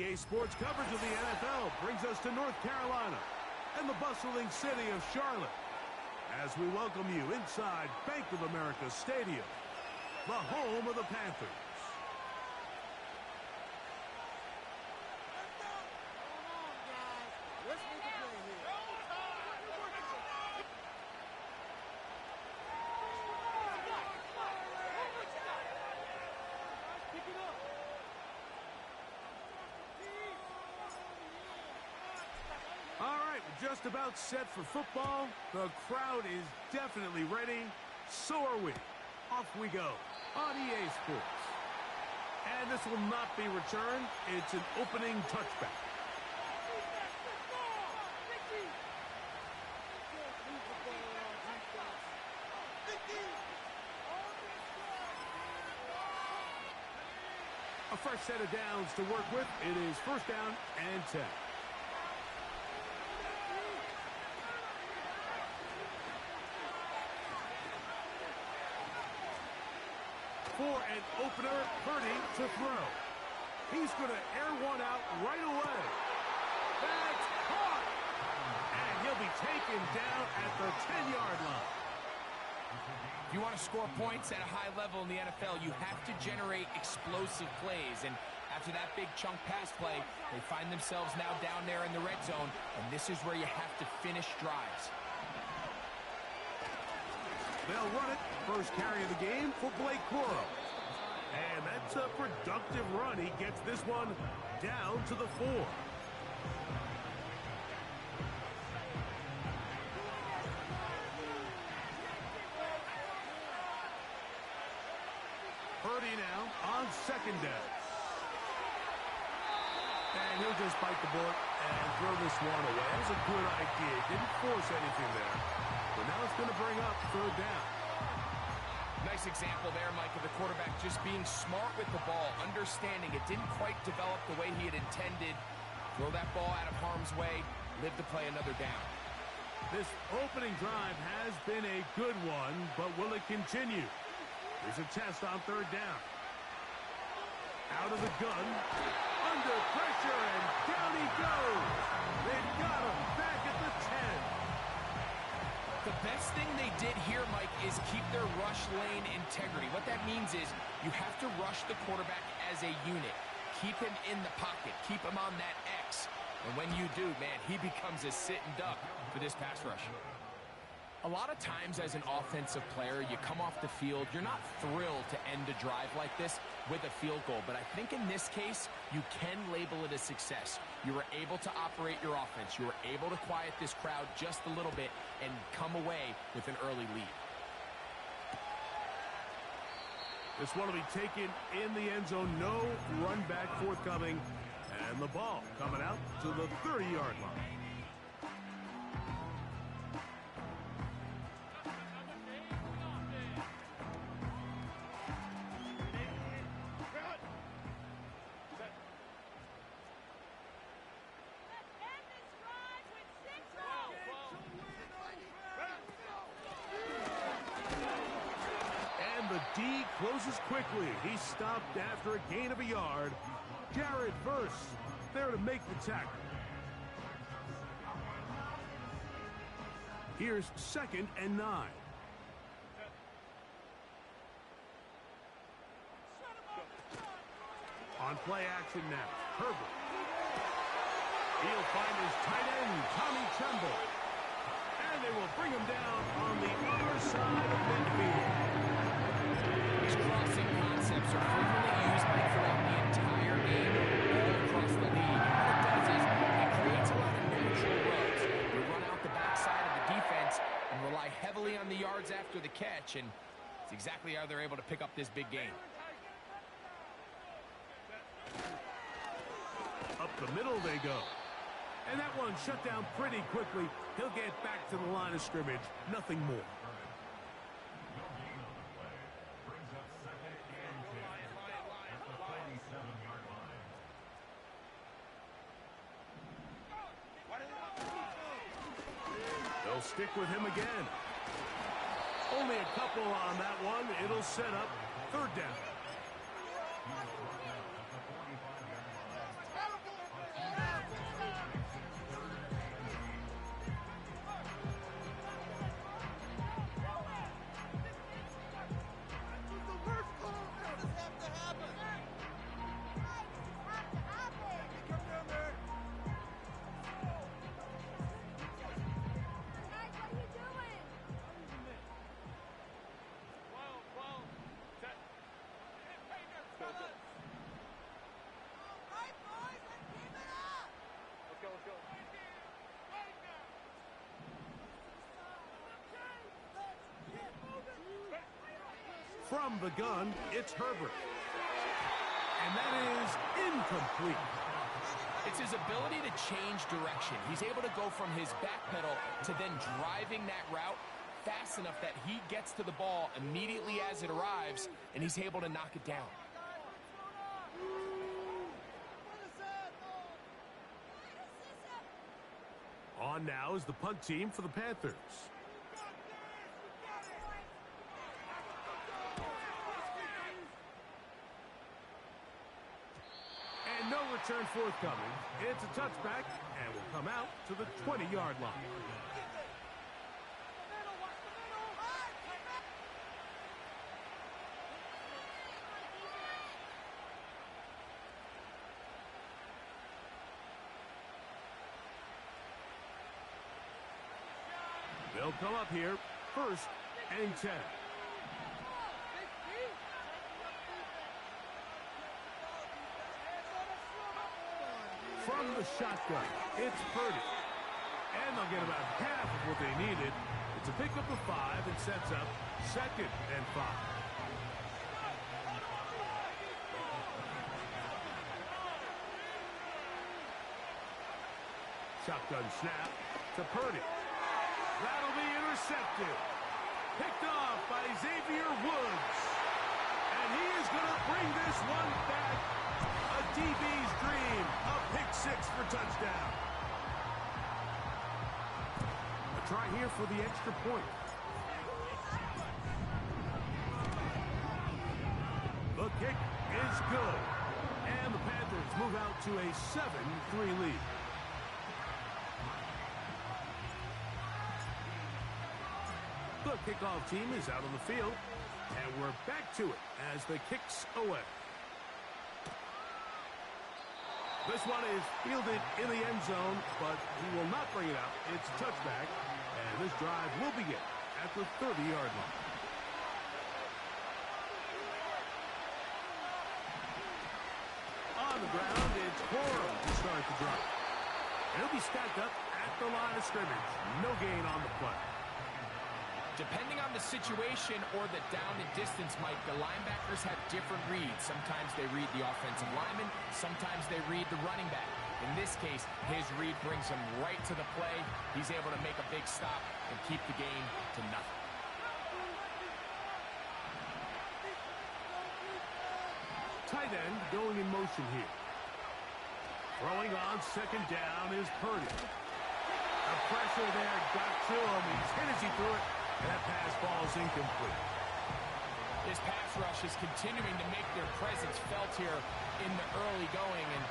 EA Sports coverage of the NFL brings us to North Carolina and the bustling city of Charlotte as we welcome you inside Bank of America Stadium, the home of the Panthers. Just about set for football. The crowd is definitely ready. So are we. Off we go on EA Sports. And this will not be returned. It's an opening touchback. A fresh set of downs to work with. It is first down and 10. For an opener, Purdy to throw. He's going to air one out right away. That's caught. And he'll be taken down at the 10-yard line. If you want to score points at a high level in the NFL, you have to generate explosive plays. And after that big chunk pass play, they find themselves now down there in the red zone. And this is where you have to finish drives. They'll run it. First carry of the game for Blake Corum. And that's a productive run. He gets this one down to the 4. Purdy now on second down. And he'll just bite the bullet and throw this one away. That was a good idea. Didn't force anything there. But now it's going to bring up third down. Nice example there, Mike, of the quarterback just being smart with the ball, understanding it didn't quite develop the way he had intended. Throw that ball out of harm's way, live to play another down. This opening drive has been a good one, but will it continue? Here's a test on third down. Out of the gun, under pressure, and down he goes. They've got him back at the 10. The best thing they did here, Mike, is keep their rush lane integrity. What that means is you have to rush the quarterback as a unit. Keep him in the pocket. Keep him on that X. And when you do, man, he becomes a sitting duck for this pass rush. A lot of times as an offensive player, you come off the field, you're not thrilled to end a drive like this with a field goal. But I think in this case, you can label it a success. You were able to operate your offense. You were able to quiet this crowd just a little bit and come away with an early lead. This one will be taken in the end zone. No run back forthcoming. And the ball coming out to the 30-yard line. The D closes quickly. He stopped after a gain of a yard. Jared Verse there to make the tackle. Here's 2nd and 9. On play action now, Herbert. He'll find his tight end, Tommy Tremble. And they will bring him down on the other side of midfield. These crossing concepts are frequently used throughout the entire game, all across the league. And what it does is it creates a lot of neutral roads. You run out the backside of the defense and rely heavily on the yards after the catch, and it's exactly how they're able to pick up this big game. Up the middle they go. And that one shut down pretty quickly. He'll get back to the line of scrimmage. Nothing more. They'll stick with him again. Only a couple on that one. It'll set up third down. From the gun, it's Herbert. And that is incomplete. It's his ability to change direction. He's able to go from his back pedal to then driving that route fast enough that he gets to the ball immediately as it arrives, and he's able to knock it down. On now is the punt team for the Panthers. And no return forthcoming. It's a touchback and will come out to the 20-yard line. They'll come up here, 1st and 10. From the shotgun, it's Purdy. And they'll get about half of what they needed. It's a pickup of 5 and sets up 2nd and 5. Shotgun snap to Purdy. That'll be intercepted. Picked off by Xavier Woods. And he is going to bring this one back. A DB's dream. A pick 6 for touchdown. A try here for the extra point. The kick is good. And the Panthers move out to a 7-3 lead. The kickoff team is out on the field, and we're back to it as the kick's away. This one is fielded in the end zone, but he will not bring it out. It's a touchback, and this drive will begin at the 30-yard line. On the ground, it's Corum to start the drive. He'll be stacked up at the line of scrimmage. No gain on the play. Depending on the situation or the down and distance, Mike, the linebackers have different reads. Sometimes they read the offensive lineman. Sometimes they read the running back. In this case, his read brings him right to the play. He's able to make a big stop and keep the game to nothing. Tight end going in motion here. Throwing on 2nd down is Purdy. The pressure there got to him. He's hit as he threw it. And that pass ball is incomplete. This pass rush is continuing to make their presence felt here in the early going. And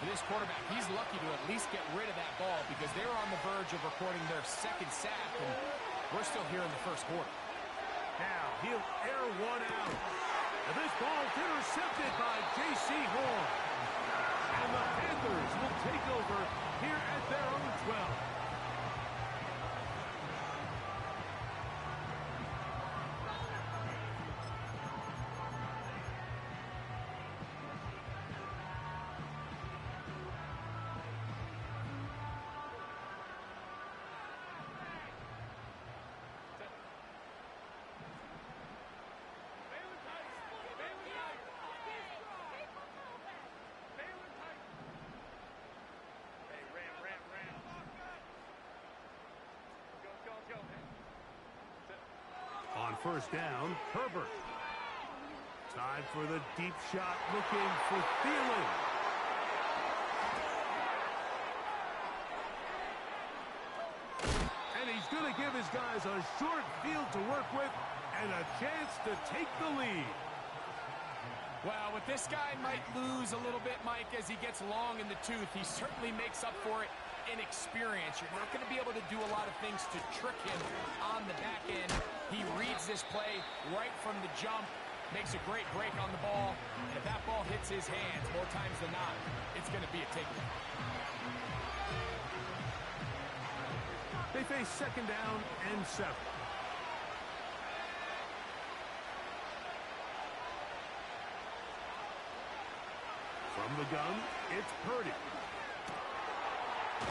for this quarterback, he's lucky to at least get rid of that ball because they're on the verge of recording their 2nd sack. And we're still here in the 1st quarter. Now he'll air one out. And this ball is intercepted by J.C. Horn. And the Panthers will take over here at their own 12. On 1st down, Herbert. Time for the deep shot, looking for Thielen. And he's going to give his guys a short field to work with and a chance to take the lead. Well, with this guy might lose a little bit, Mike, as he gets long in the tooth. He certainly makes up for it in experience. You're not going to be able to do a lot of things to trick him on the back end. He reads this play right from the jump, makes a great break on the ball, and if that ball hits his hands more times than not, it's going to be a takeaway. They face 2nd down and 7. From the gun, it's Purdy.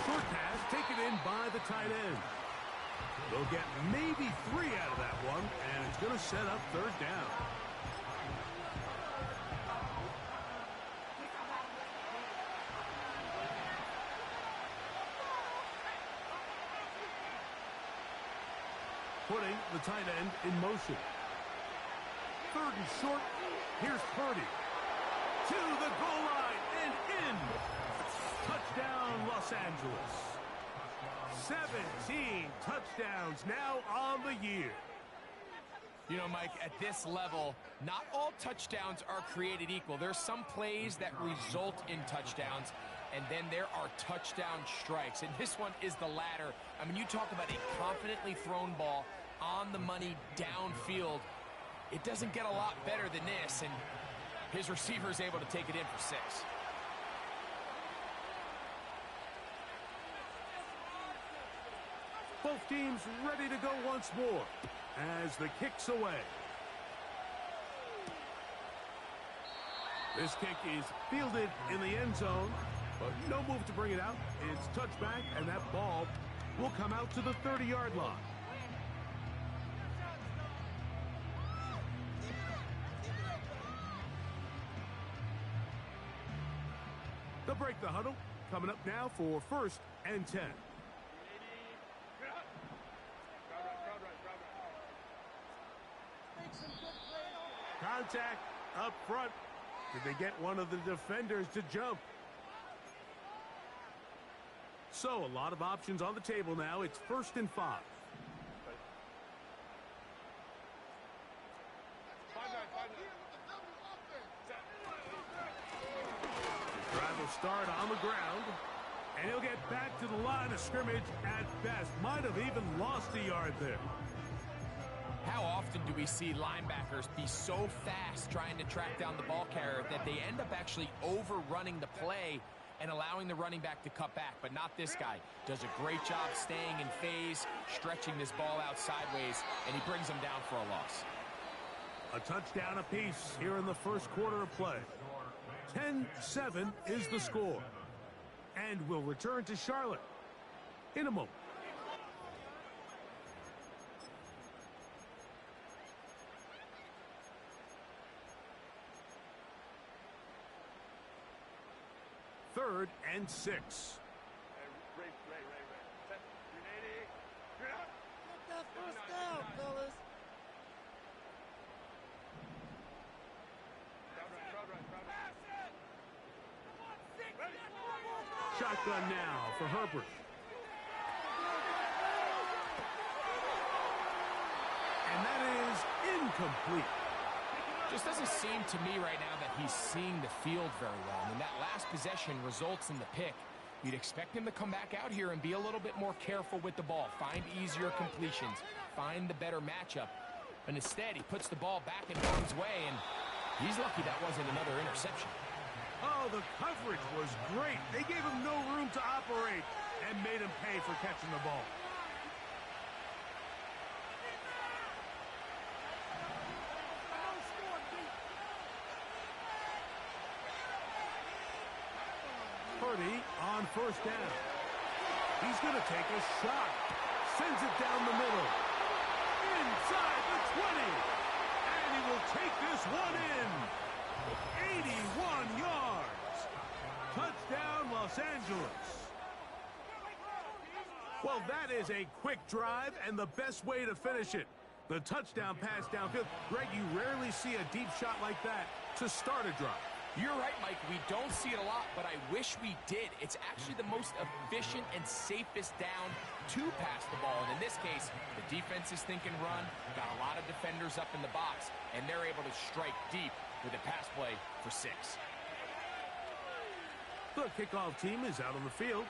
Short pass taken in by the tight end. They'll get maybe 3 out of that one, and it's going to set up 3rd down. putting the tight end in motion. 3rd and short. Here's Purdy. To the goal line and in. Touchdown, Los Angeles. 17 touchdowns now on the year. You know, Mike, at this level, not all touchdowns are created equal. There's some plays that result in touchdowns, and then there are touchdown strikes. And this one is the latter. I mean, you talk about a confidently thrown ball on the money downfield. It doesn't get a lot better than this, and his receiver is able to take it in for 6. Both teams ready to go once more as the kick's away. This kick is fielded in the end zone, but no move to bring it out. It's touchback, and that ball will come out to the 30-yard line. They'll break the huddle. Coming up now for 1st and 10. Contact up front. Did they get one of the defenders to jump? So a lot of options on the table now. It's 1st and 5. Drive will start on the ground, and he'll get back to the line of scrimmage at best. Might have even lost a yard there. How often do we see linebackers be so fast trying to track down the ball carrier that they end up actually overrunning the play and allowing the running back to cut back? But not this guy. Does a great job staying in phase, stretching this ball out sideways, and he brings them down for a loss. A touchdown apiece here in the first quarter of play. 10-7 is the score. And we'll return to Charlotte in a moment. Third and 6. Get that first down, fellas. Shotgun now for Herbert. And that is incomplete. Just doesn't seem to me right now that he's seeing the field very well. I mean, that last possession results in the pick. You'd expect him to come back out here and be a little bit more careful with the ball, find easier completions, find the better matchup. But instead, he puts the ball back in harm's way, and he's lucky that wasn't another interception. Oh, the coverage was great. They gave him no room to operate and made him pay for catching the ball. Purdy on first down. He's going to take a shot. Sends it down the middle. Inside the 20. And he will take this one in. 81 yards. Touchdown, Los Angeles. Well, that is a quick drive and the best way to finish it. The touchdown pass downfield. Greg, you rarely see a deep shot like that to start a drive. You're right, Mike. We don't see it a lot, but I wish we did. It's actually the most efficient and safest down to pass the ball. And in this case, the defense is thinking run, got a lot of defenders up in the box, and they're able to strike deep with a pass play for 6. The kickoff team is out on the field,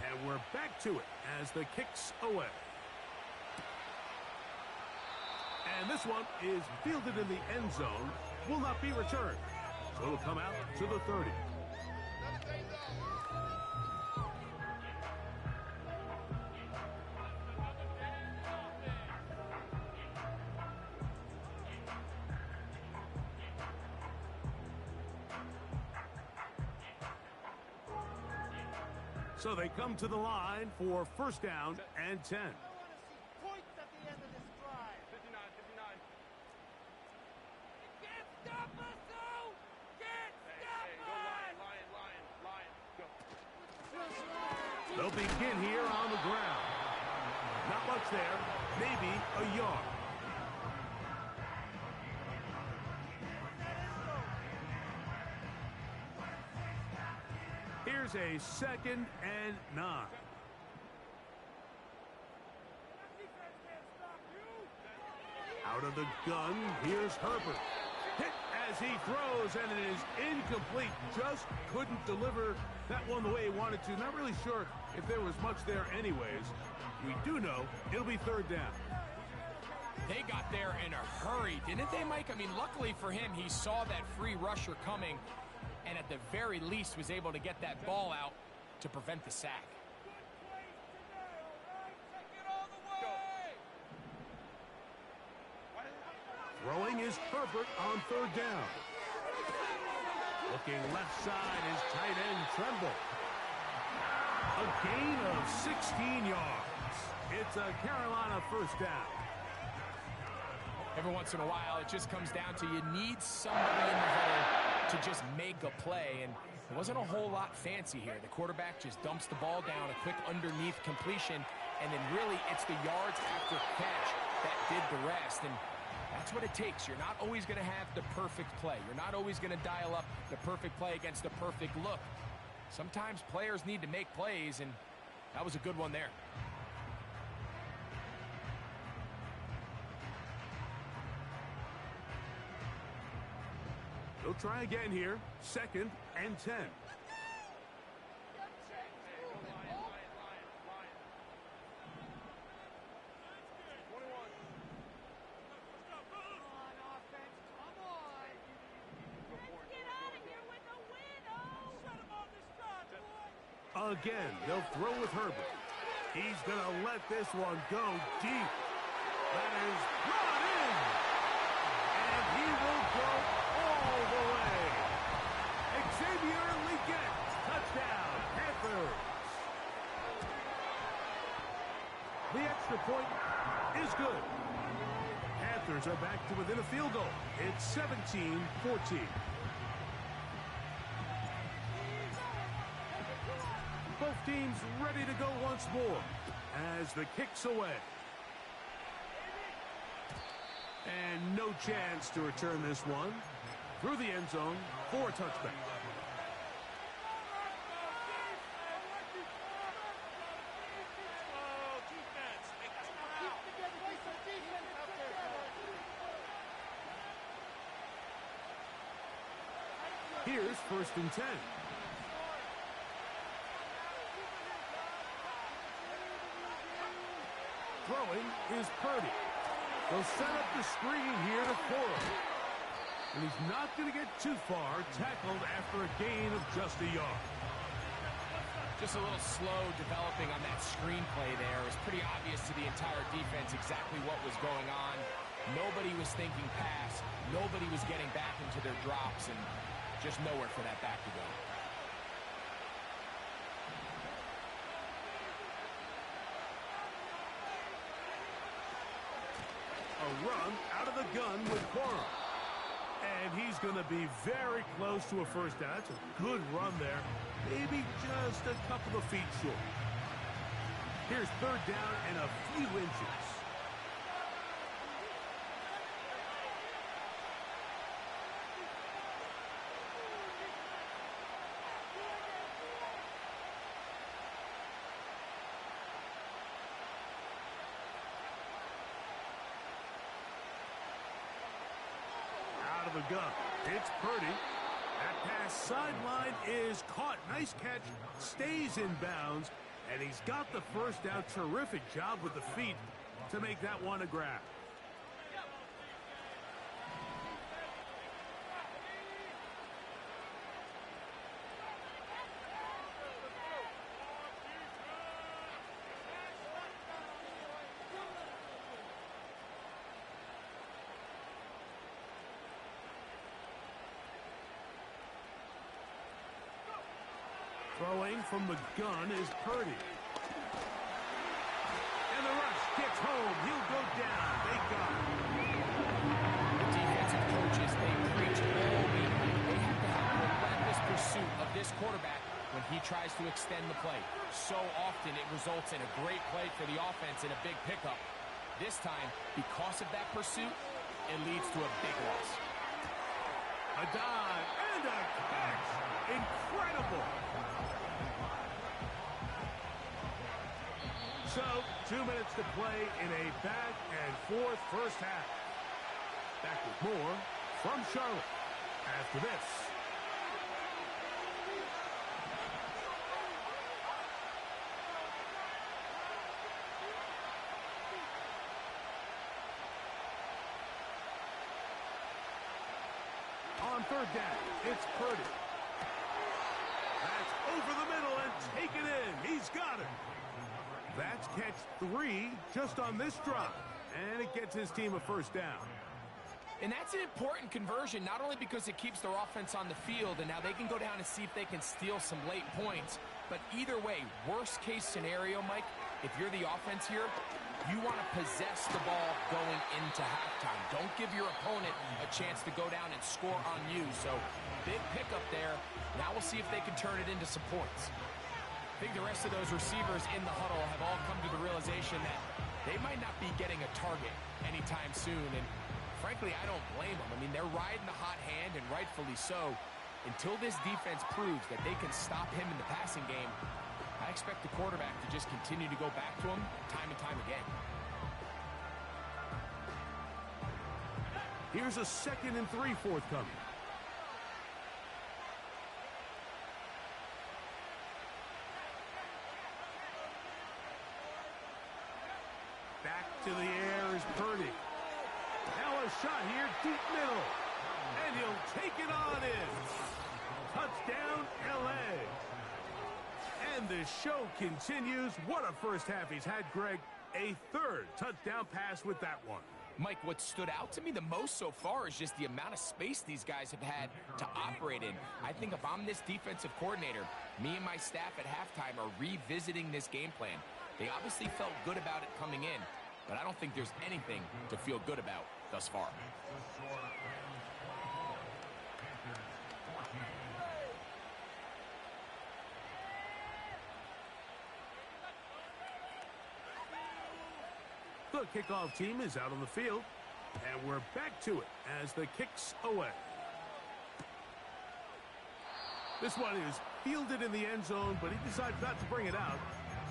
and we're back to it as the kick's away. And this one is fielded in the end zone, will not be returned. So it'll come out to the 30. So they come to the line for first down and 10. Points at the end of this drive. 59. You can't stop us, though! Can't stop us! Lion, go. They'll begin here on the ground. Not much there. Maybe a yard. Here's a 2nd and 9. Out of the gun, here's Herbert. Hit as he throws, and it is incomplete. Just couldn't deliver that one the way he wanted to. Not really sure if there was much there anyways. We do know it'll be 3rd down. They got there in a hurry, didn't they, Mike? I mean, luckily for him, he saw that free rusher coming, and at the very least was able to get that ball out to prevent the sack. Throwing is Herbert on 3rd down. Looking left side is tight end Tremble. A gain of 16 yards. It's a Carolina 1st down. Every once in a while, it just comes down to you need somebody in the hole to just make a play, and there wasn't a whole lot fancy here. The quarterback just dumps the ball down, a quick underneath completion, and then really it's the yards after catch that did the rest, and that's what it takes. You're not always going to have the perfect play. You're not always going to dial up the perfect play against the perfect look. Sometimes players need to make plays, and that was a good one there. They'll try again here. 2nd and 10. Again, they'll throw with Herbert. He's going to let this one go deep. That is brought in. And he will go all the way. Xavier Legette, touchdown, Panthers. The extra point is good. Panthers are back to within a field goal. It's 17-14. Both teams ready to go once more as the kick's away. And no chance to return this one through the end zone for a touchback. Here's 1st and 10. Throwing is Purdy. They'll set up the screen here to Cora. And he's not going to get too far, tackled after a gain of just a yard. Just a little slow developing on that screenplay there. It was pretty obvious to the entire defense exactly what was going on. Nobody was thinking pass. Nobody was getting back into their drops, and just nowhere for that back to go. A run out of the gun with Quorum. And he's going to be very close to a 1st down. That's a good run there. Maybe just a couple of feet short. Here's 3rd down and a few inches. The gun. It's Purdy. That pass sideline is caught. Nice catch. Stays in bounds. And he's got the 1st down. Terrific job with the feet to make that one a grab. Throwing from the gun is Purdy. And the rush gets home. He'll go down. They got him. The defensive coaches, they preach all week. They have to have a relentless pursuit of this quarterback when he tries to extend the play. So often it results in a great play for the offense and a big pickup. This time, because of that pursuit, it leads to a big loss. A dive and a catch. Incredible. So, 2 minutes to play in a back-and-forth first half. Back with more from Charlotte after this. On third down, it's Purdy. That's over the middle and taken in. He's got it. That's catch 3 just on this drive. And it gets his team a first down. And that's an important conversion, not only because it keeps their offense on the field, and now they can go down and see if they can steal some late points. But either way, worst case scenario, Mike, if you're the offense here, you want to possess the ball going into halftime. Don't give your opponent a chance to go down and score on you. So, big pickup there. Now we'll see if they can turn it into some points. I think the rest of those receivers in the huddle have all come to the realization that they might not be getting a target anytime soon. And frankly, I don't blame them. I mean, they're riding the hot hand, and rightfully so. Until this defense proves that they can stop him in the passing game, I expect the quarterback to just continue to go back to him time and time again. Here's a 2nd and 3 forthcoming. Back to the air is Purdy. Now a shot here, deep middle. And he'll take it on in. Touchdown, L.A. And the show continues. What a first half he's had, Greg. A 3rd touchdown pass with that one. Mike, what stood out to me the most so far is just the amount of space these guys have had to operate in. I think if I'm this defensive coordinator, me and my staff at halftime are revisiting this game plan. They obviously felt good about it coming in, but I don't think there's anything to feel good about thus far. The kickoff team is out on the field, and we're back to it as the kick's away. This one is fielded in the end zone, but he decides not to bring it out,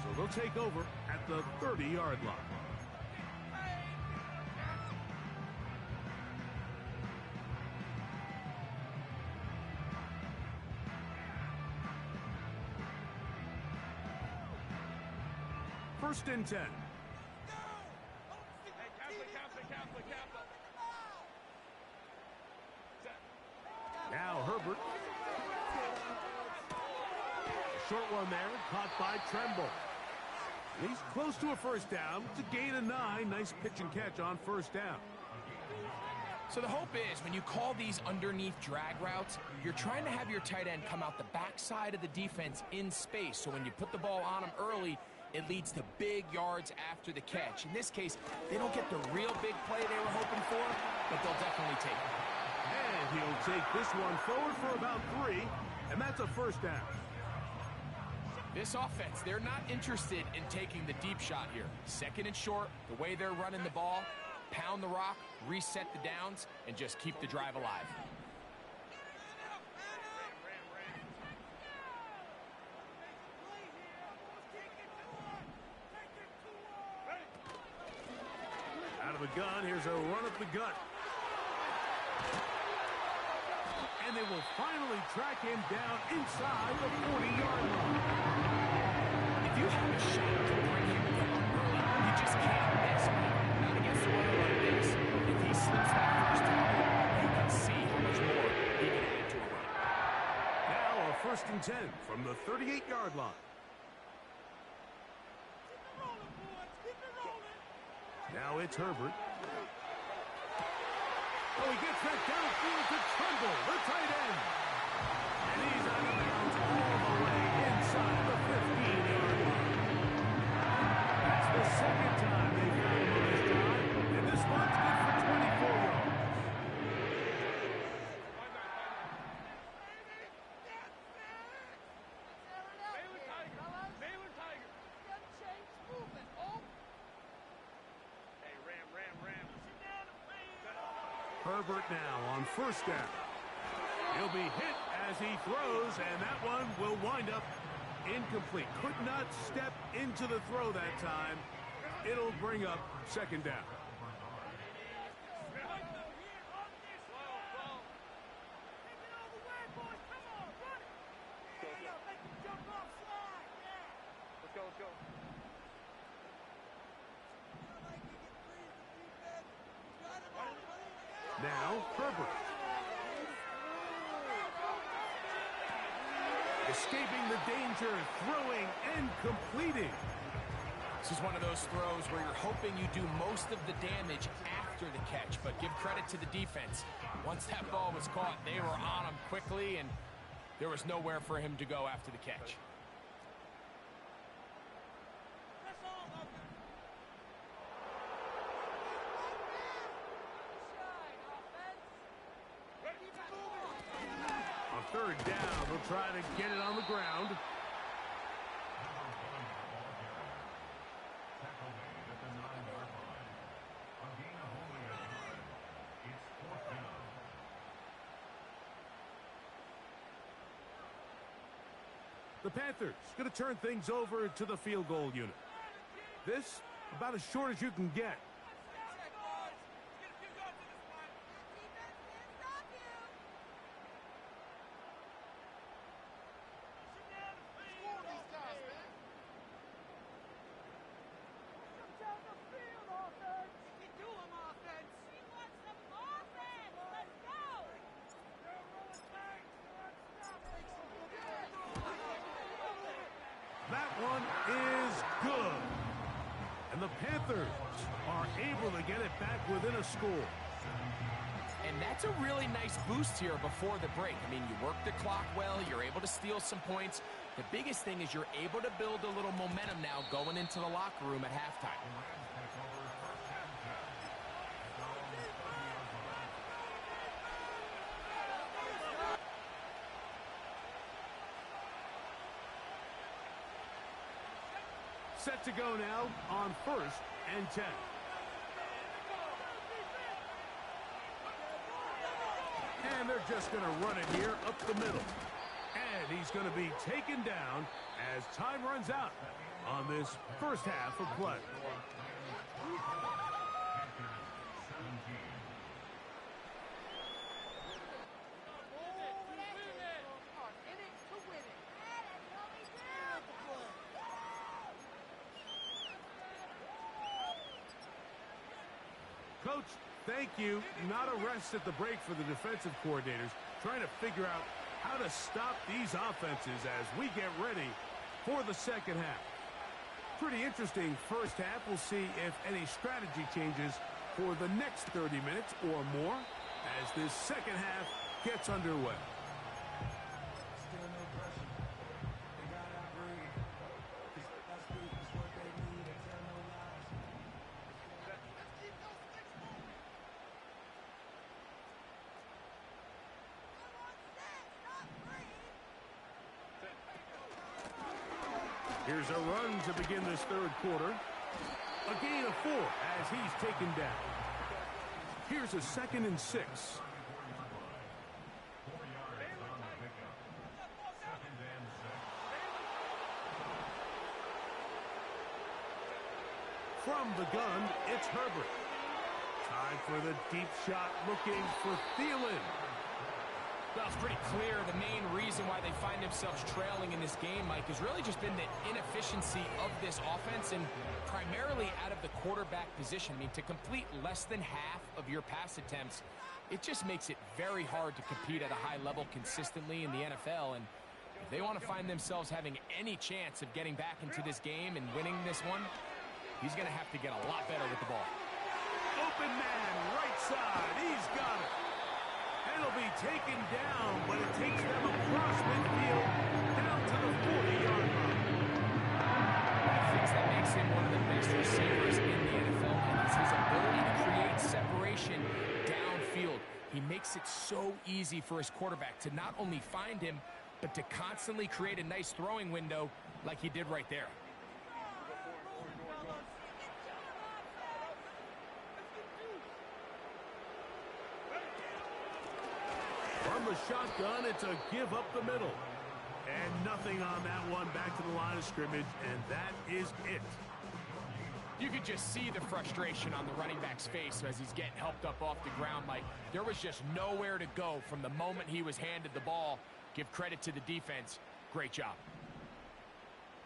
so they'll take over at the 30-yard line. First and 10. Now Herbert. Short one there, caught by Tremble. He's close to a first down. It's a gain of 9. Nice pitch and catch on first down. So the hope is when you call these underneath drag routes, you're trying to have your tight end come out the backside of the defense in space. So when you put the ball on him early, it leads to big yards after the catch. In this case, they don't get the real big play they were hoping for, but they'll definitely take it. And he'll take this one forward for about 3, and that's a first down. This offense, they're not interested in taking the deep shot here. 2nd and short, the way they're running the ball, pound the rock, reset the downs, and just keep the drive alive. Out of the gun, here's a run up the gut. And they will finally track him down inside the 40-yard line. If you have a shot to bring him down early, you just can't miss. Not against a runner like this. If he slips that first tackle, you can see how much more he can add to a run. Now a 1st and 10 from the 38-yard line. Now it's Herbert. Oh, he gets that downfield to Tremble, the tight end. And he's out of bounds all the way inside the 15-yard line. That's the 2nd time they've had him on this drive, and this one's good for 24 yards. Herbert now on first down. He'll be hit as he throws, and that one will wind up incomplete. Could not step into the throw that time. It'll bring up second down. Now, Herbert. Escaping the danger, throwing and completing. This is one of those throws where you're hoping you do most of the damage after the catch, but give credit to the defense. Once that ball was caught, they were on him quickly, and there was nowhere for him to go after the catch. On third down, they'll try to get it on the ground. The Panthers going to turn things over to the field goal unit. This about as short as you can get. That one is good. And the Panthers are able to get it back within a score. And that's a really nice boost here before the break. I mean, you work the clock well, you're able to steal some points. The biggest thing is you're able to build a little momentum now going into the locker room at halftime. Set to go now on first and 10. And they're just going to run it here up the middle. And he's going to be taken down as time runs out on this first half of play. Coach, thank you. Not a rest at the break for the defensive coordinators, trying to figure out how to stop these offenses as we get ready for the second half. Pretty interesting first half. We'll see if any strategy changes for the next 30 minutes or more as this second half gets underway. Here's a run to begin this third quarter. A gain of 4 as he's taken down. Here's a 2nd and 6. From the gun, it's Herbert. Time for the deep shot, looking for Thielen. Well, it's pretty clear the main reason why they find themselves trailing in this game, Mike, has really just been the inefficiency of this offense and primarily out of the quarterback position. I mean, to complete less than half of your pass attempts, it just makes it very hard to compete at a high level consistently in the NFL. And if they want to find themselves having any chance of getting back into this game and winning this one, he's going to have to get a lot better with the ball. Open man, right side. He's got it. It'll be taken down, but it takes them across midfield down to the 40-yard line. One of the things that makes him one of the best receivers in the NFL is his ability to create separation downfield. He makes it so easy for his quarterback to not only find him, but to constantly create a nice throwing window like he did right there. From the shotgun, it's a give up the middle. And nothing on that one, back to the line of scrimmage, and that is it. You could just see the frustration on the running back's face as he's getting helped up off the ground, Mike. There was just nowhere to go from the moment he was handed the ball. Give credit to the defense. Great job.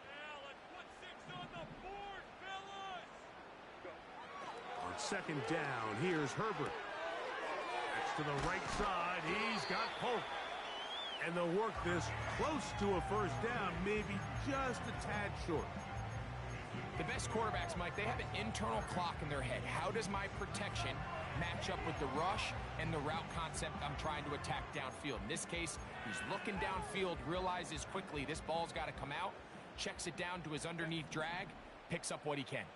Yeah, let's put 6 on the board, fellas! On second down, here's Herbert. Next to the right side, he's got Polk. And they'll work this close to a first down, maybe just a tad short. The best quarterbacks, Mike, they have an internal clock in their head. How does my protection match up with the rush and the route concept I'm trying to attack downfield? In this case, he's looking downfield, realizes quickly this ball's got to come out, checks it down to his underneath drag, picks up what he can.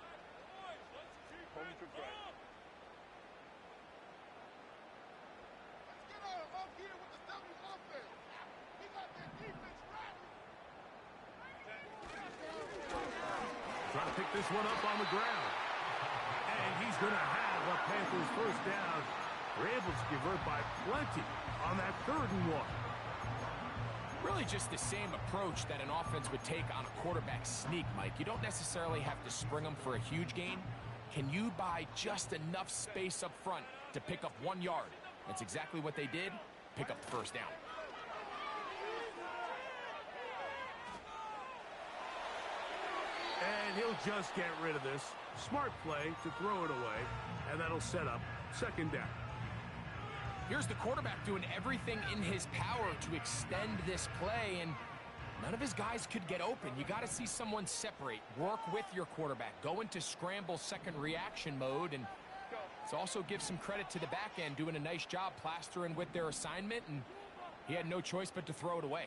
Trying to pick this one up on the ground. And he's going to have a Panthers first down. They're able to convert by plenty on that 3rd and 1. Really just the same approach that an offense would take on a quarterback sneak, Mike. You don't necessarily have to spring them for a huge gain. Can you buy just enough space up front to pick up 1 yard? That's exactly what they did. Pick up the first down. And he'll just get rid of this. Smart play to throw it away. And that'll set up 2nd down. Here's the quarterback doing everything in his power to extend this play, and none of his guys could get open. You got to see someone separate, work with your quarterback, go into scramble second reaction mode, and it's also give some credit to the back end doing a nice job plastering with their assignment, and he had no choice but to throw it away.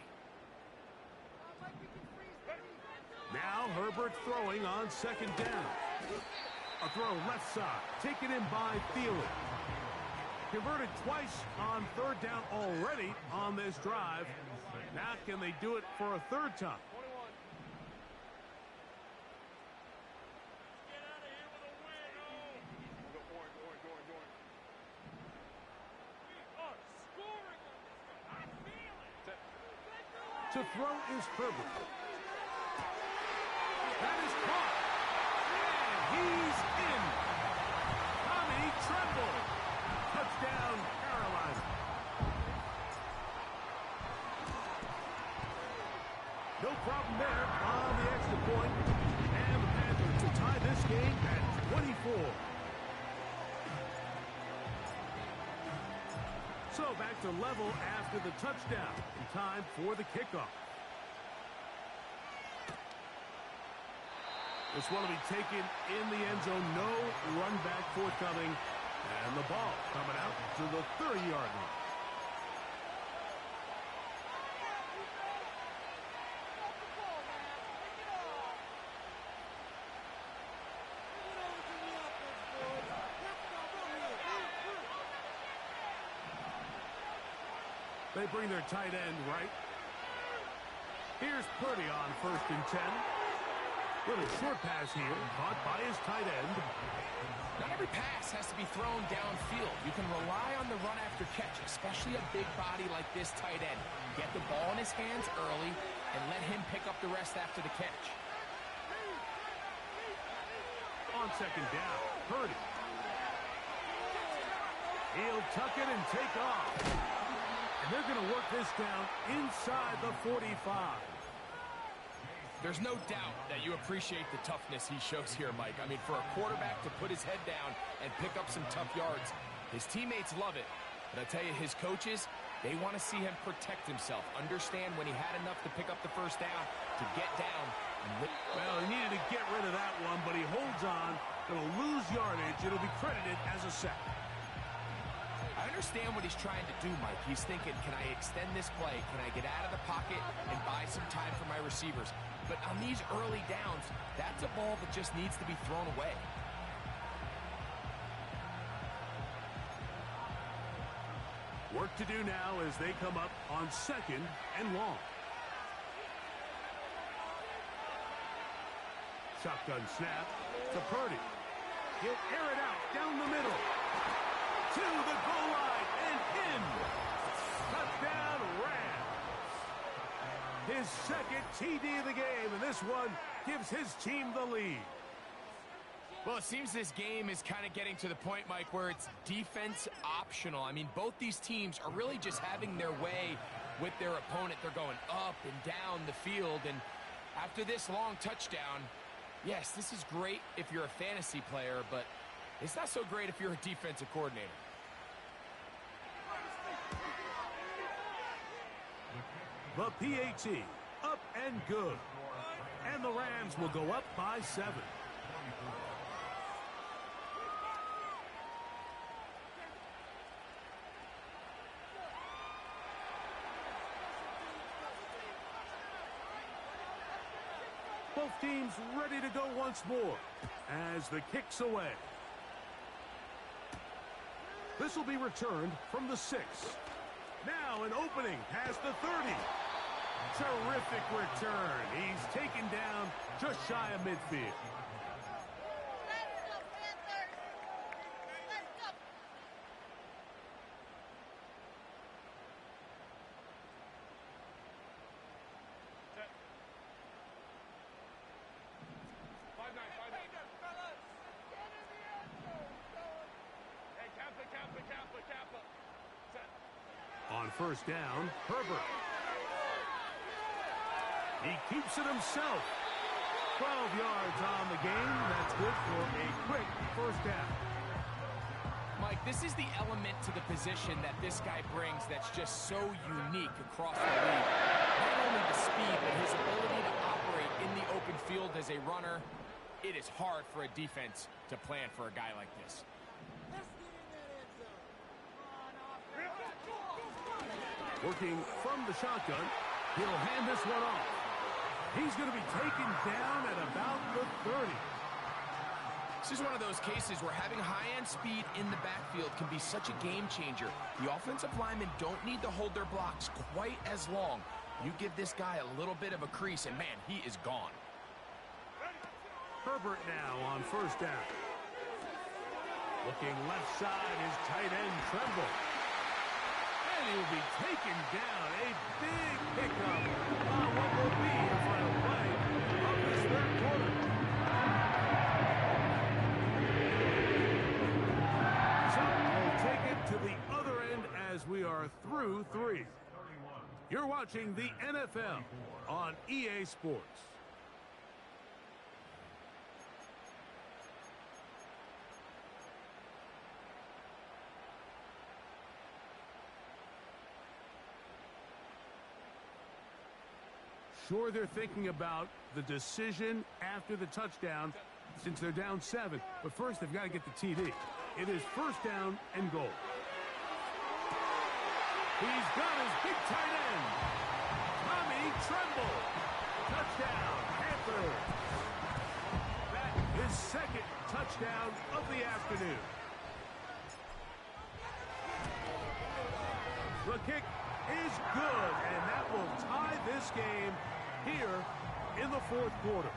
Now Herbert throwing on 2nd down. A throw left side, taken in by Thielen. Converted twice on 3rd down already on this drive. Now can they do it for a 3rd time? To throw is Herbert. That is caught. And he's in. Tommy Tremble. Touchdown, Carolina. No problem there on the extra point. And the Panthers will tie this game at 24. So back to level after the touchdown. In time for the kickoff. This one will be taken in the end zone. No run back forthcoming. And the ball coming out to the 30-yard line. They bring their tight end right. Here's Purdy on 1st and 10. Little short pass here, caught by his tight end. Not every pass has to be thrown downfield. You can rely on the run after catch, especially a big body like this tight end. Get the ball in his hands early and let him pick up the rest after the catch. On 2nd down, Purdy. He'll tuck it and take off. And they're going to work this down inside the 45. There's no doubt that you appreciate the toughness he shows here, Mike. I mean, for a quarterback to put his head down and pick up some tough yards, his teammates love it. But I tell you, his coaches, they want to see him protect himself, understand when he had enough to pick up the first down, to get down. Well, he needed to get rid of that one, but he holds on. Going to lose yardage. It'll be credited as a sack. I understand what he's trying to do, Mike. He's thinking, can I extend this play? Can I get out of the pocket and buy some time for my receivers? But on these early downs, that's a ball that just needs to be thrown away. Work to do now as they come up on 2nd and long. Shotgun snap to Purdy. He'll air it out down the middle. To the goal line and in. Touchdown, Rams. His second TD of the game, and this one gives his team the lead. Well, it seems this game is kind of getting to the point, Mike, where it's defense optional. I mean, both these teams are really just having their way with their opponent. They're going up and down the field, and after this long touchdown, yes, this is great if you're a fantasy player, but it's not so great if you're a defensive coordinator. The PAT, up and good. And the Rams will go up by 7. Both teams ready to go once more as the kick's away. This will be returned from the 6. Now an opening past the 30. Terrific return. He's taken down just shy of midfield. On first down, Herbert. He keeps it himself. 12 yards on the game. That's good for a quick first down. Mike, this is the element to the position that this guy brings that's just so unique across the league. Not only the speed, but his ability to operate in the open field as a runner. It is hard for a defense to plan for a guy like this. Working from the shotgun, he'll hand this one off. He's going to be taken down at about the 30. This is one of those cases where having high-end speed in the backfield can be such a game changer. The offensive linemen don't need to hold their blocks quite as long. You give this guy a little bit of a crease, and man, he is gone. Herbert now on first down. Looking left side is tight end Tremble. And he'll be taken down. A big pickup on what will be a final play of this third quarter. So we'll take it to the other end as we are through 3. You're watching the NFL on EA Sports. Sure, they're thinking about the decision after the touchdown since they're down 7. But first, they've got to get the TD. It is first down and goal. He's got his big tight end, Tommy Tremble. Touchdown, Panthers. That is second touchdown of the afternoon. The kick is good, and that will tie this game here in the fourth quarter.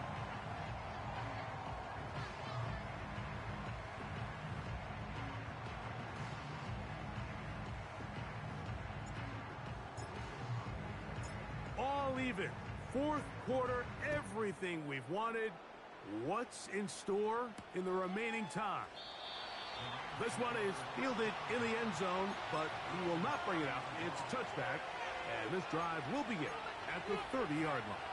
All even. Fourth quarter, everything we've wanted. What's in store in the remaining time? This one is fielded in the end zone, but he will not bring it out. It's a touchback, and this drive will begin at the 30-yard line.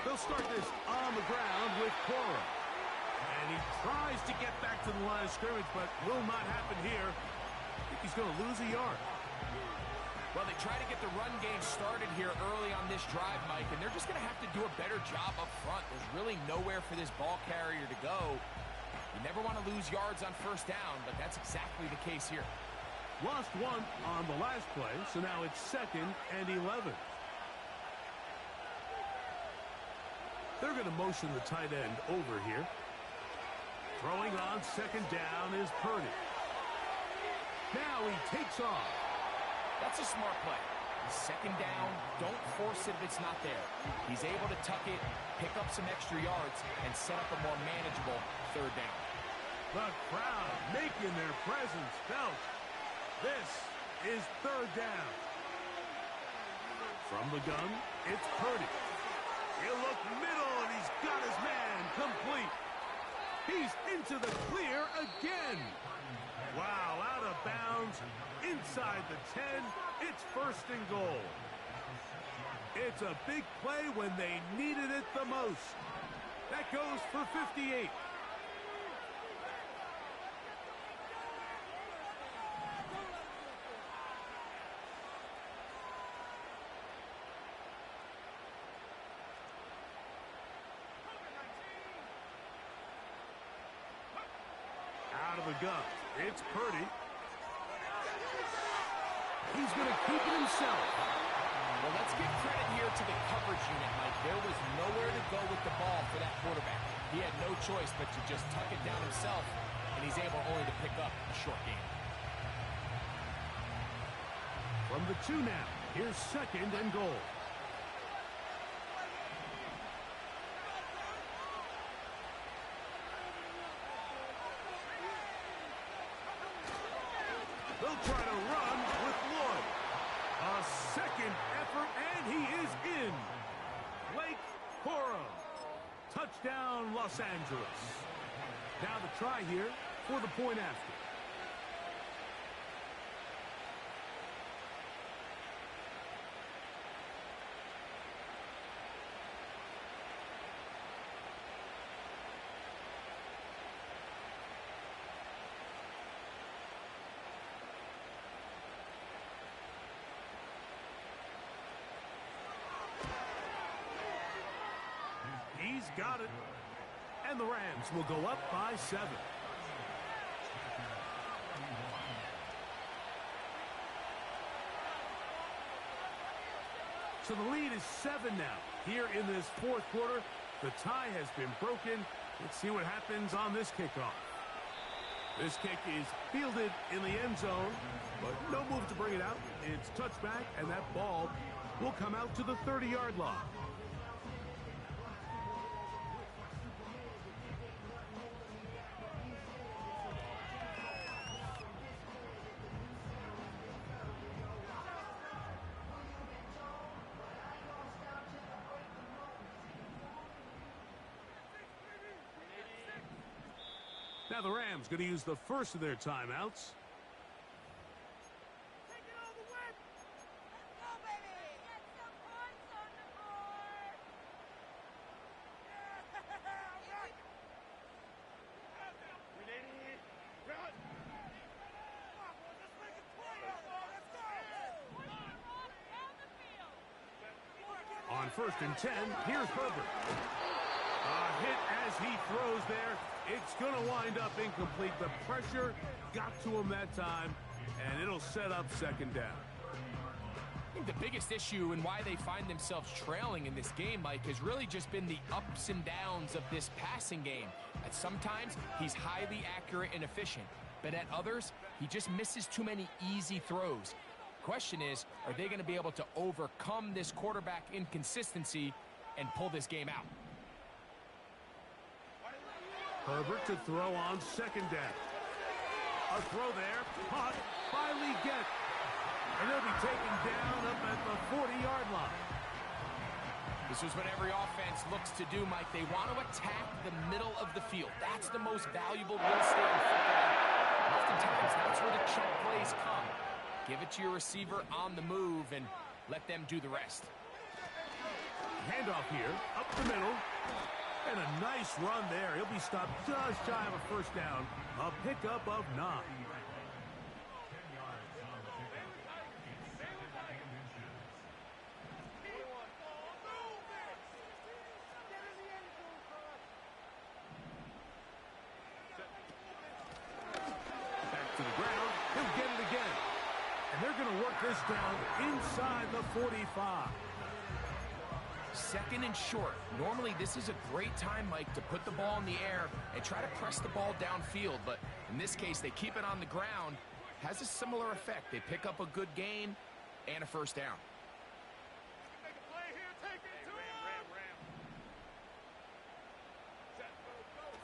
They'll start this on the ground with Cora. And he tries to get back to the line of scrimmage, but will not happen here. I think he's going to lose a yard. Well, they try to get the run game started here early on this drive, Mike, and they're just going to have to do a better job up front. There's really nowhere for this ball carrier to go. You never want to lose yards on first down, but that's exactly the case here. Lost one on the last play, so now it's 2nd and 11. They're going to motion the tight end over here. Throwing on 2nd down is Purdy. Now he takes off. That's a smart play. 2nd down, don't force it if it's not there. He's able to tuck it, pick up some extra yards, and set up a more manageable 3rd down. The crowd making their presence felt. This is 3rd down. From the gun, it's Purdy. He'll look middle, and he's got his man complete. He's into the clear again. Wow, out of bounds, inside the 10. It's 1st and goal. It's a big play when they needed it the most. That goes for 58. Out of the gun, it's Purdy. He's going to keep it himself. Well, let's give credit here to the coverage unit, Mike. There was nowhere to go with the ball for that quarterback. He had no choice but to just tuck it down himself, and he's able only to pick up a short gain. From the 2 now, here's 2nd and goal. They'll try to run with Lloyd. A 2nd effort, and he is in. Blake Corum. Touchdown, Los Angeles. Now the try here for the point after. He's got it. And the Rams will go up by 7. So the lead is 7 now. Here in this 4th quarter, the tie has been broken. Let's see what happens on this kickoff. This kick is fielded in the end zone, but no move to bring it out. It's touchback, and that ball will come out to the 30-yard line. Now the Rams going to use the first of their timeouts. Take it all the way. Let's go, baby. Get some points on the board. Yeah, right. We need it. Run. Come on, boy. Let's make it 20. Let's go. Down the field. On 1st and 10, here's Herbert. A hit as he throws there. It's going to wind up incomplete. The pressure got to him that time, and it'll set up 2nd down. I think the biggest issue and why they find themselves trailing in this game, Mike, has really just been the ups and downs of this passing game. At sometimes, he's highly accurate and efficient, but at others, he just misses too many easy throws. Question is, are they going to be able to overcome this quarterback inconsistency and pull this game out? Herbert to throw on 2nd down. A throw there, caught by Leggett. And he'll be taken down up at the 40-yard line. This is what every offense looks to do, Mike. They want to attack the middle of the field. That's the most valuable real estate in football. Oftentimes, that's where the chunk plays come. Give it to your receiver on the move and let them do the rest. Handoff here, up the middle. And a nice run there. He'll be stopped just shy of a 1st down. A pickup of 9. Back to the ground. He'll get it again. going to work this down inside the 45. 2nd and short. Normally, this is a great time, Mike, to put the ball in the air and try to press the ball downfield. But in this case, they keep it on the ground. Has a similar effect. They pick up a good gain and a first down. Make a play here. Take it to him.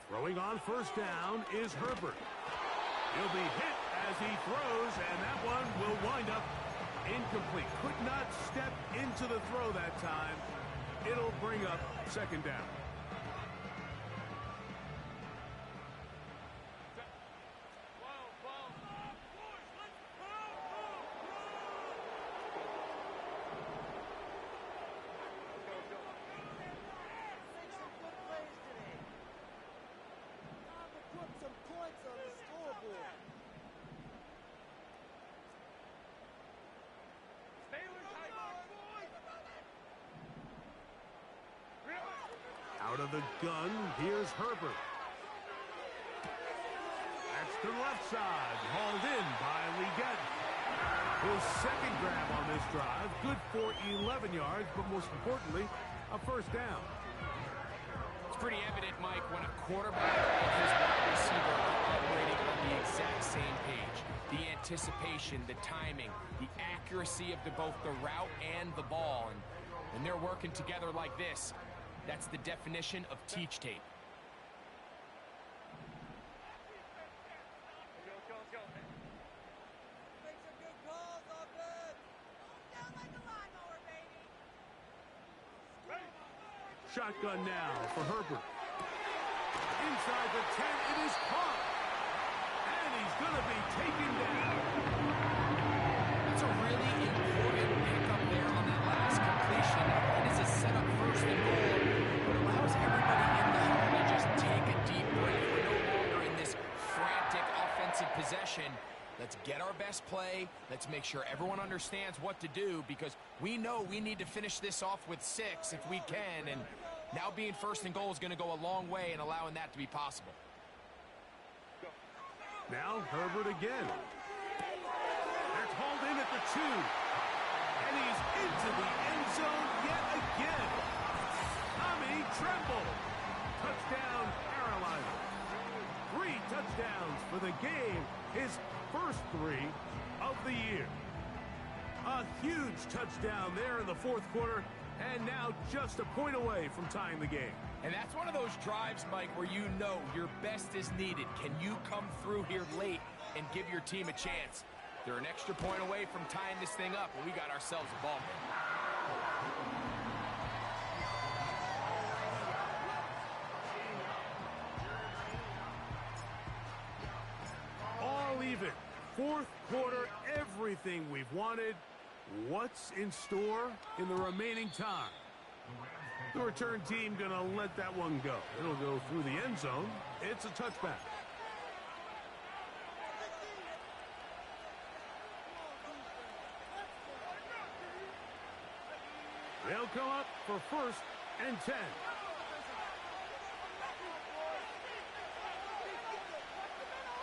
Throwing on first down is Herbert. He'll be hit as he throws, and that one will wind up incomplete. Could not step into the throw that time. It'll bring up 2nd down. Out of the gun, here's Herbert. That's to the left side, hauled in by Leggett. His 2nd grab on this drive, good for 11 yards, but most importantly, a first down. It's pretty evident, Mike, when a quarterback and his wide receiver are operating on the exact same page. The anticipation, the timing, the accuracy of both the route and the ball. And when they're working together like this, that's the definition of teach tape. Go. Make some good calls, offense. Down like a lawnmower, baby. Shotgun now for Herbert. Inside the 10, it is caught. And he's going to be taken down. That's a really important pickup there on that last completion. It is a setup 1st and goal. It allows everybody in the huddle to just take a deep breath. We're no longer in this frantic offensive possession. Let's get our best play. Let's make sure everyone understands what to do, because we know we need to finish this off with 6 if we can. And now being 1st and goal is going to go a long way in allowing that to be possible. Now Herbert again. That's hauled in at the 2. And he's into the end zone yet again. Tommy Tremble. Touchdown, Carolina. 3 touchdowns for the game. His first 3 of the year. A huge touchdown there in the 4th quarter. And now just a point away from tying the game. And that's one of those drives, Mike, where you know your best is needed. Can you come through here late and give your team a chance? They're an extra point away from tying this thing up, and we got ourselves a ball game. All even. 4th quarter, everything we've wanted. What's in store in the remaining time? The return team going to let that one go. It'll go through the end zone. It's a touchback. They'll come up for 1st and 10.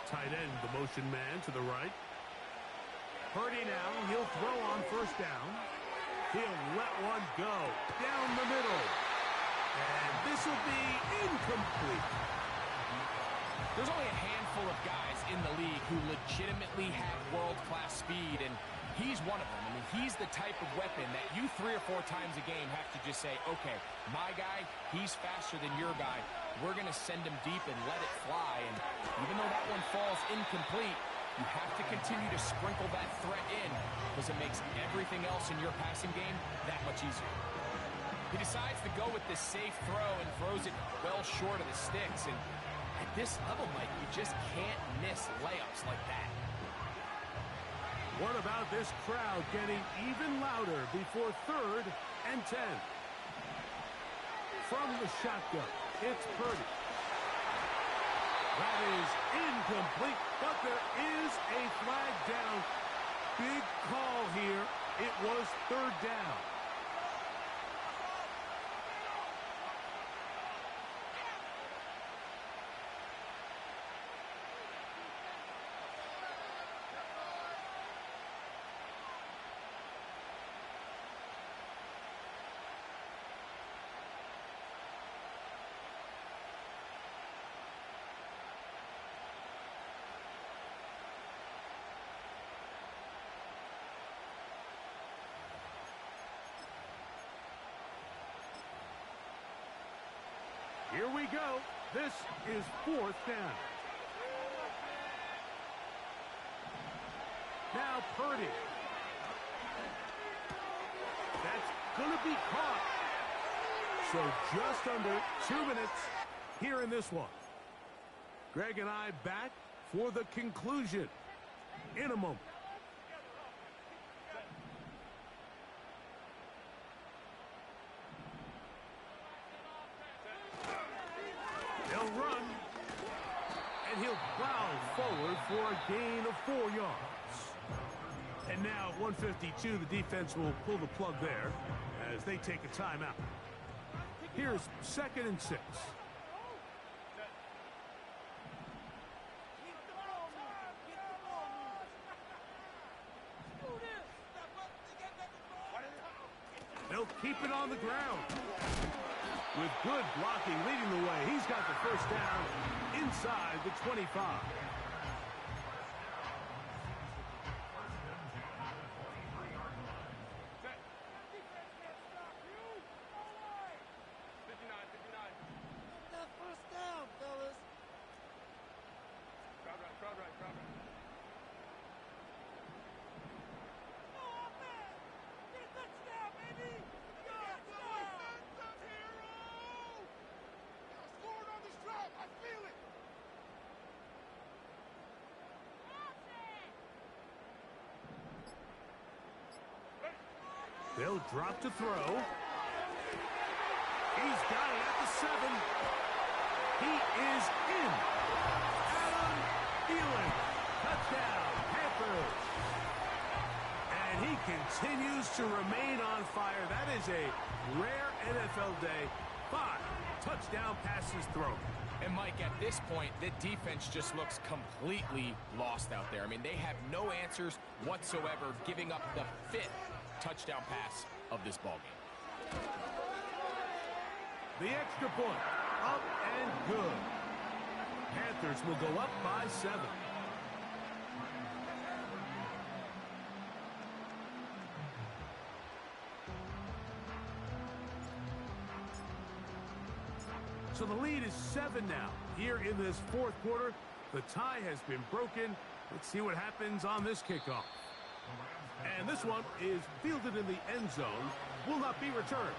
Tight end, the motion man to the right. Purdy now, he'll throw on first down. He'll let one go down the middle. And this will be incomplete. There's only a handful of guys in the league who legitimately have world-class speed, and he's one of them. I mean, he's the type of weapon that you 3 or 4 times a game have to just say, okay, my guy, he's faster than your guy. We're going to send him deep and let it fly. And even though that one falls incomplete, you have to continue to sprinkle that threat in, because it makes everything else in your passing game that much easier. He decides to go with this safe throw and throws it well short of the sticks. And at this level, Mike, you just can't miss layups like that. What about this crowd getting even louder before 3rd and 10? From the shotgun, it's Purdy. That is incomplete, but there is a flag down. Big call here. It was 3rd down. Here we go. This is 4th down. Now Purdy. That's going to be caught. So just under 2 minutes here in this one. Greg and I back for the conclusion in a moment. They'll run, and he'll plow forward for a gain of 4 yards. And now at 1:52, the defense will pull the plug there as they take a timeout. Here's 2nd and 6. They'll keep it on the ground. With good blocking leading the way, he's got the 1st down inside the 25. They'll drop to throw. He's got it at the 7. He is in. Adam Thielen. Touchdown, Panthers. And he continues to remain on fire. That is a rare NFL day. 5 touchdown passes thrown. And Mike, at this point, the defense just looks completely lost out there. I mean, they have no answers whatsoever, giving up the 5th touchdown pass of this ballgame. The extra point, up and good. Panthers will go up by 7. So the lead is 7 now. Here in this 4th quarter, the tie has been broken. Let's see what happens on this kickoff. And this one is fielded in the end zone. Will not be returned.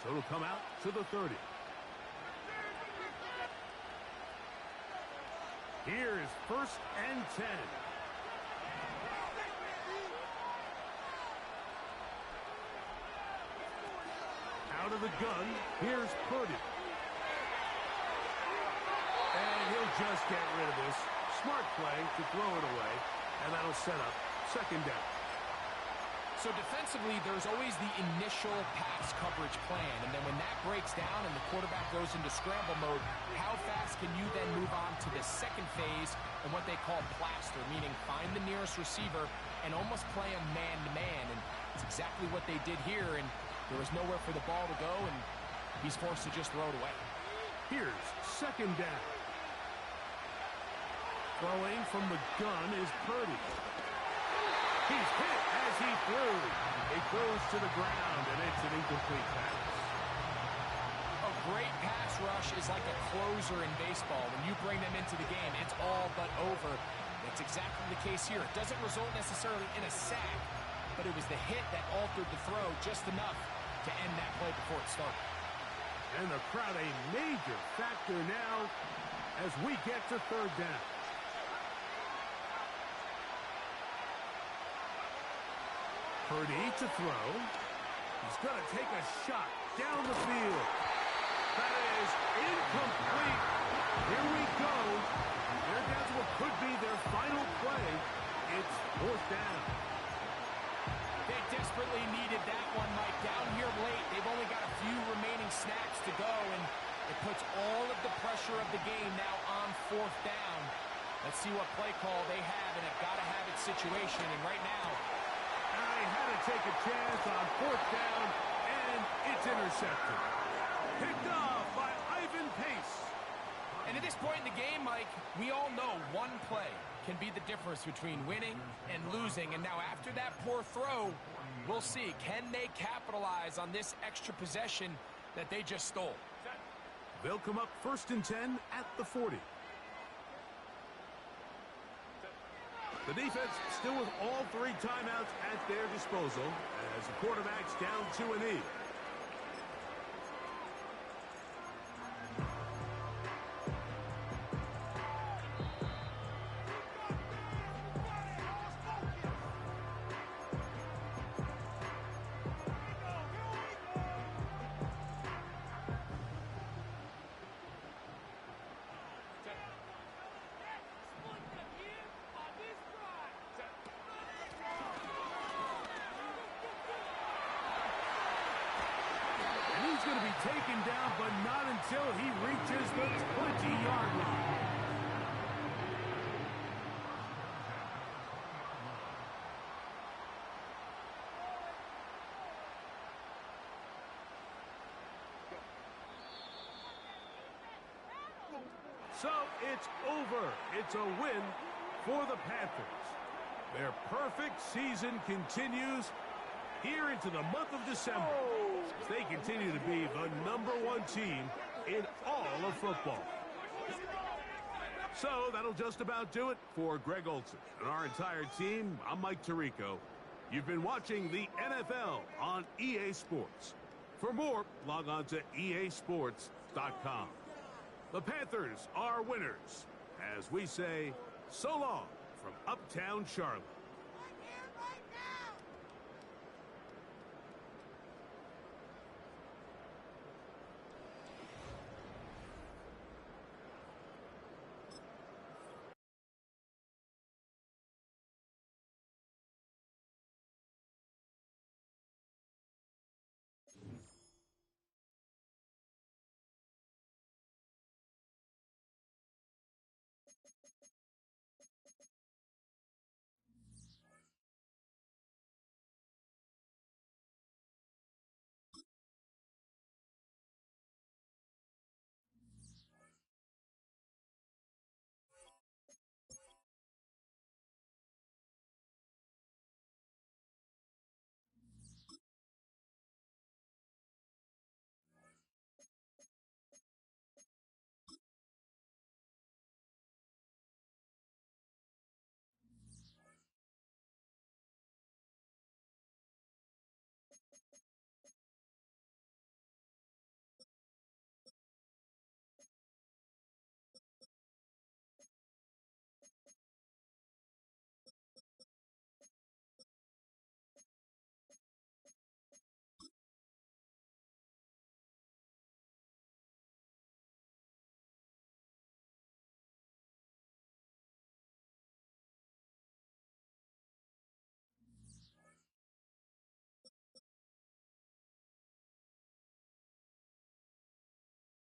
So it'll come out to the 30. Here is 1st and 10. Out of the gun, here's Purdy. And he'll just get rid of this. Smart play to throw it away. And that'll set up 2nd down. So defensively, there's always the initial pass coverage plan. And then when that breaks down and the quarterback goes into scramble mode, how fast can you then move on to the 2nd phase and what they call plaster, meaning find the nearest receiver and almost play him man-to-man. And it's exactly what they did here. And there was nowhere for the ball to go, and he's forced to just throw it away. Here's 2nd down. Throwing from the gun is Purdy. He's hit as he threw. It goes to the ground, and it's an incomplete pass. A great pass rush is like a closer in baseball. When you bring them into the game, it's all but over. That's exactly the case here. It doesn't result necessarily in a sack, but it was the hit that altered the throw just enough to end that play before it started. And the crowd a major factor now as we get to 3rd down. Purdy to throw. He's going to take a shot down the field. That is incomplete. Here we go. They're down to what could be their final play. It's 4th down. They desperately needed that one, Mike. Down here late, they've only got a few remaining snaps to go, and it puts all of the pressure of the game now on 4th down. Let's see what play call they have in a gotta-have-it situation, and right now, I had to take a chance on 4th down, and it's intercepted. Picked off by Ivan Pace. And at this point in the game, Mike, we all know one play can be the difference between winning and losing. And now after that poor throw, we'll see, can they capitalize on this extra possession that they just stole? They'll come up 1st and 10 at the 40. The defense still with all 3 timeouts at their disposal as the quarterback's down to a knee. Going to be taken down, but not until he reaches the 20-yard line. So it's over. It's a win for the Panthers. Their perfect season continues here into the month of December. They continue to be the #1 team in all of football. So that'll just about do it for Greg Olsen and our entire team. I'm Mike Tirico. You've been watching the NFL on EA Sports. For more, log on to easports.com. The Panthers are winners, as we say, so long from Uptown Charlotte.